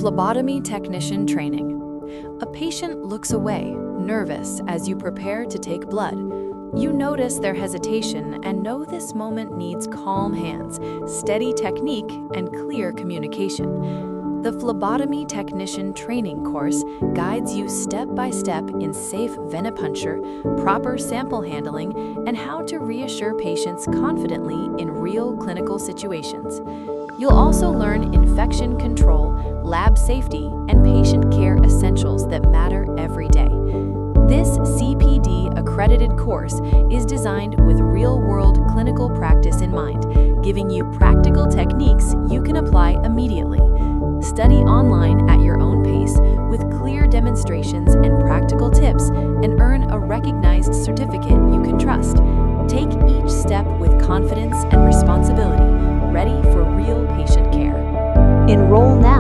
Phlebotomy Technician Training. A patient looks away, nervous as you prepare to take blood. You notice their hesitation and know this moment needs calm hands, steady technique, and clear communication. The Phlebotomy Technician Training course guides you step by step in safe venipuncture, proper sample handling, and how to reassure patients confidently in real clinical situations. You'll also learn infection control, lab safety, and patient care essentials that matter every day. This CPD accredited course is designed with real-world clinical practice in mind, giving you practical techniques you can apply immediately. Study online at your own pace with clear demonstrations and practical tips, and earn a recognized certificate you can trust. Take each step with confidence and responsibility, ready for real patient care. Enroll now